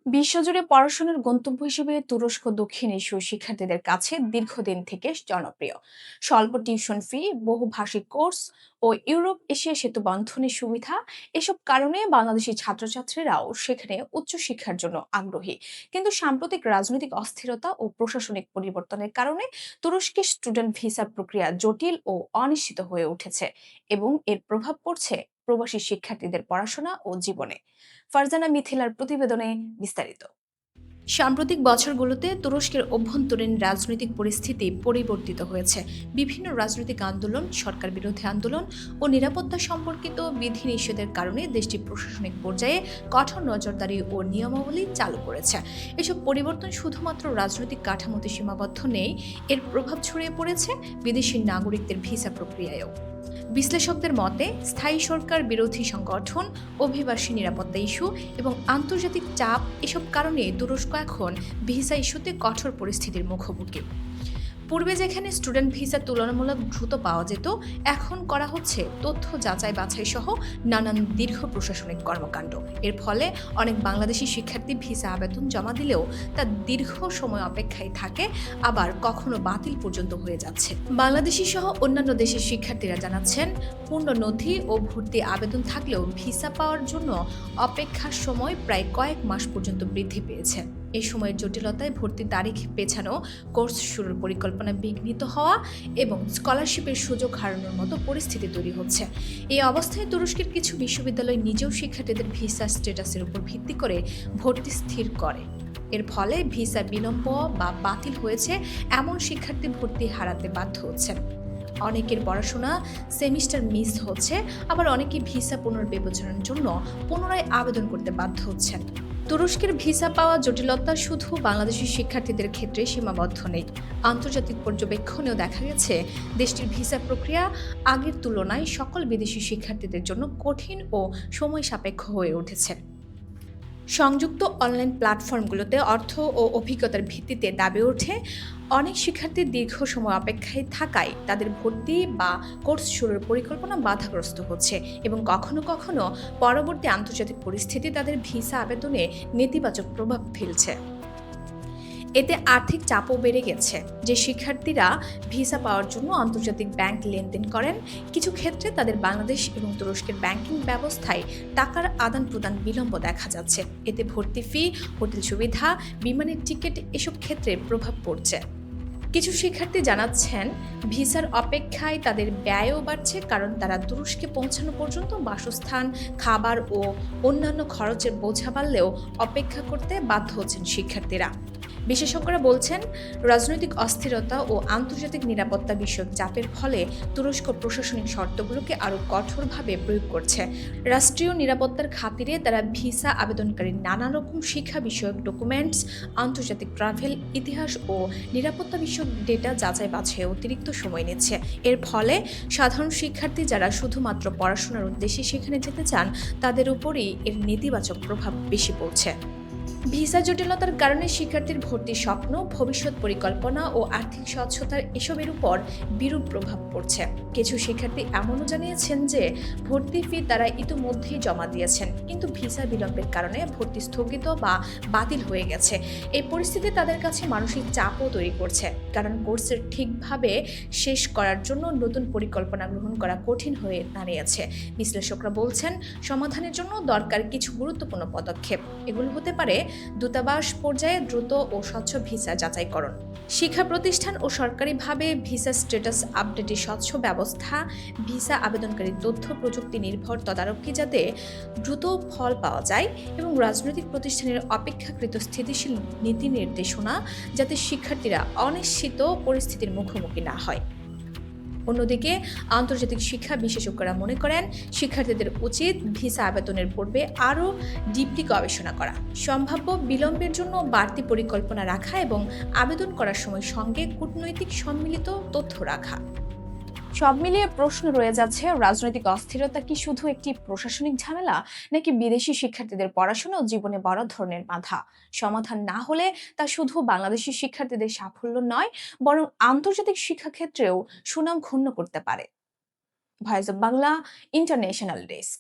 বিশ্বজুড়ে পড়াশোনার গন্তব্য হিসেবে তুরস্ক দক্ষিণ এশীয় শিক্ষার্থীদের কাছে দীর্ঘদিন থেকে জনপ্রিয়। স্বল্প টিউশন ফি, বহুভাষিক কোর্স ও ইউরোপ এশিয়া সেতু বন্ধনের সুবিধা, এসব কারণে বাংলাদেশি ছাত্রছাত্রীরাও সেখানে উচ্চশিক্ষার জন্য আগ্রহী। কিন্তু সাম্প্রতিক রাজনৈতিক অস্থিরতা ও প্রশাসনিক পরিবর্তনের কারণে তুরস্কের স্টুডেন্ট ভিসা প্রক্রিয়া জটিল ও অনিশ্চিত হয়ে উঠেছে এবং এর প্রভাব পড়ছে প্রবাসী শিক্ষার্থীদের পড়াশোনা ও জীবনে। ফারজানা মিথিলার প্রতিবেদনে বিস্তারিত। সাম্প্রতিক বছরগুলোতে তুরস্কের অভ্যন্তরীণ রাজনৈতিক পরিস্থিতি পরিবর্তিত হয়েছে। বিভিন্ন রাজনৈতিক আন্দোলন, সরকার বিরোধী আন্দোলন ও নিরাপত্তা সম্পর্কিত বিধিনিষেধের কারণে দেশটি প্রশাসনিক পর্যায়ে কঠোর নজরদারি ও নিয়মাবলী চালু করেছে। এসব পরিবর্তন শুধুমাত্র রাজনৈতিক কাঠামোতে সীমাবদ্ধ নেই, এর প্রভাব ছড়িয়ে পড়েছে বিদেশি নাগরিকদের ভিসা প্রক্রিয়ায়ও। বিশ্লেষকদের মতে, স্থায়ী সরকার বিরোধী সংগঠন, অভিবাসী নিরাপত্তা ইস্যু এবং আন্তর্জাতিক চাপ, এসব কারণে তুরস্ক এখন ভিসা ইস্যুতে কঠোর পরিস্থিতির মুখোমুখি। পূর্বে যেখানে স্টুডেন্ট ভিসা তুলনামূলক দ্রুত পাওয়া যেত, এখন করা হচ্ছে তথ্য যাচাই বাছাই সহ নানান দীর্ঘ প্রশাসনিক কর্মকাণ্ড। এর ফলে অনেক বাংলাদেশি শিক্ষার্থী ভিসা আবেদন জমা দিলেও তা দীর্ঘ সময় অপেক্ষায় থাকে, আবার কখনো বাতিল পর্যন্ত হয়ে যাচ্ছে। বাংলাদেশি সহ অন্যান্য দেশের শিক্ষার্থীরা জানাচ্ছেন, পূর্ণ নথি ও ভর্তি আবেদন থাকলেও ভিসা পাওয়ার জন্য অপেক্ষার সময় প্রায় কয়েক মাস পর্যন্ত বৃদ্ধি পেয়েছে। এই সময়ের জটিলতায় ভর্তির তারিখ পেছানো, কোর্স শুরুর পরিকল্পনা বিঘ্নিত হওয়া এবং স্কলারশিপের সুযোগ হারানোর মতো পরিস্থিতি তৈরি হচ্ছে। এই অবস্থায় তুরস্কের কিছু বিশ্ববিদ্যালয় নিজেও শিক্ষার্থীদের ভিসা স্ট্যাটাসের উপর ভিত্তি করে ভর্তি স্থির করে। এর ফলে ভিসা বিলম্ব বা বাতিল হয়েছে এমন শিক্ষার্থী ভর্তি হারাতে বাধ্য হচ্ছেন। অনেকের পড়াশোনা সেমিস্টার মিস হচ্ছে, আবার অনেকে ভিসা পুনর্বিবেচনার জন্য পুনরায় আবেদন করতে বাধ্য হচ্ছেন। তুরস্কের ভিসা পাওয়া জটিলতা শুধু বাংলাদেশি শিক্ষার্থীদের ক্ষেত্রে সীমাবদ্ধ নেই। আন্তর্জাতিক পর্যবেক্ষণেও দেখা গেছে, দেশটির ভিসা প্রক্রিয়া আগের তুলনায় সকল বিদেশি শিক্ষার্থীদের জন্য কঠিন ও সময় সাপেক্ষ হয়ে উঠেছে। সংযুক্ত অনলাইন প্ল্যাটফর্মগুলোতে অর্থ ও অভিজ্ঞতার ভিত্তিতে দাবি ওঠে, অনেক শিক্ষার্থী দীর্ঘ সময় অপেক্ষায় থাকায় তাদের ভর্তি বা কোর্স শুরুর পরিকল্পনা বাধাগ্রস্ত হচ্ছে এবং কখনো কখনো পরবর্তী আন্তর্জাতিক পরিস্থিতি তাদের ভিসা আবেদনে নেতিবাচক প্রভাব ফেলছে। এতে আর্থিক চাপও বেড়ে গেছে। যে শিক্ষার্থীরা ভিসা পাওয়ার জন্য আন্তর্জাতিক ব্যাংক লেনদেন করেন, কিছু ক্ষেত্রে তাদের বাংলাদেশ এবং তুরস্কের ব্যাংকিং ব্যবস্থায় টাকার আদান প্রদান বিলম্ব দেখা যাচ্ছে। এতে ভর্তি ফি, হোটেল সুবিধা, বিমানের টিকিট, এসব ক্ষেত্রে প্রভাব পড়ছে। কিছু শিক্ষার্থী জানাচ্ছেন, ভিসার অপেক্ষায় তাদের ব্যয়ও বাড়ছে, কারণ তারা তুরস্কে পৌঁছানো পর্যন্ত বাসস্থান, খাবার ও অন্যান্য খরচের বোঝা বাড়লেও অপেক্ষা করতে বাধ্য হচ্ছেন শিক্ষার্থীরা। বিশেষজ্ঞরা বলছেন, রাজনৈতিক অস্থিরতা ও আন্তর্জাতিক নিরাপত্তা বিষয়ক চাপের ফলে তুরস্ক প্রশাসনিক শর্তগুলোকে আরও কঠোরভাবে প্রয়োগ করছে। রাষ্ট্রীয় নিরাপত্তার খাতিরে তারা ভিসা আবেদনকারীর নানা রকম শিক্ষা বিষয়ক ডকুমেন্টস, আন্তর্জাতিক ট্রাভেল ইতিহাস ও নিরাপত্তা বিষয়ক ডেটা যাচাই বাছাই অতিরিক্ত সময় নিচ্ছে। এর ফলে সাধারণ শিক্ষার্থী যারা শুধুমাত্র পড়াশোনার উদ্দেশ্যে সেখানে যেতে চান, তাদের উপরই এর নেতিবাচক প্রভাব বেশি পড়ছে। ভিসা জটিলতার কারণে শিক্ষার্থীর ভর্তির স্বপ্ন, ভবিষ্যৎ পরিকল্পনা ও আর্থিক স্বচ্ছতার এসবের উপর বিরূপ প্রভাব পড়ছে। কিছু শিক্ষার্থী এমনও জানিয়েছেন যে ভর্তি ফি তারা ইতিমধ্যেই জমা দিয়েছেন, কিন্তু ভিসা বিলম্বের কারণে ভর্তি স্থগিত বা বাতিল হয়ে গেছে। এই পরিস্থিতি তাদের কাছে মানসিক চাপও তৈরি করছে, কারণ কোর্সের ঠিকভাবে শেষ করার জন্য নতুন পরিকল্পনা গ্রহণ করা কঠিন হয়ে দাঁড়িয়েছে। বিশ্লেষকরা বলছেন, সমাধানের জন্য দরকার কিছু গুরুত্বপূর্ণ পদক্ষেপ। এগুলো হতে পারে দূতাবাস পর্যায়ে দ্রুত ও স্বচ্ছ ভিসা যাচাইকরণ, শিক্ষা প্রতিষ্ঠান ও সরকারিভাবে ভিসা স্ট্যাটাস আপডেটের স্বচ্ছ ব্যবস্থা, ভিসা আবেদনকারীর তথ্য প্রযুক্তি নির্ভর তদারকি যাতে দ্রুত ফল পাওয়া যায়, এবং রাজনৈতিক প্রতিষ্ঠানের অপেক্ষাকৃত স্থিতিশীল নীতি নির্দেশনা যাতে শিক্ষার্থীরা অনিশ্চিত পরিস্থিতির মুখোমুখি না হয়। অন্যদিকে আন্তর্জাতিক শিক্ষা বিশেষজ্ঞরা মনে করেন, শিক্ষার্থীদের উচিত ভিসা আবেদনের পূর্বে আরও ডিপলি গবেষণা করা, সম্ভাব্য বিলম্বের জন্য বাড়তি পরিকল্পনা রাখা এবং আবেদন করার সময় সঙ্গে কূটনৈতিক সম্মিলিত তথ্য রাখা। সব মিলিয়ে প্রশ্ন রয়ে যাচ্ছে, রাজনৈতিক অস্থিরতা কি শুধু একটি প্রশাসনিক ঝামেলা, নাকি বিদেশি শিক্ষার্থীদের পড়াশোনা ও জীবনে বড় ধরনের বাধা? সমাধান না হলে তা শুধু বাংলাদেশি শিক্ষার্থীদের সাফল্য নয়, বরং আন্তর্জাতিক শিক্ষাক্ষেত্রেও সুনাম ক্ষুণ্ণ করতে পারে। Voice of Bangla, international desk.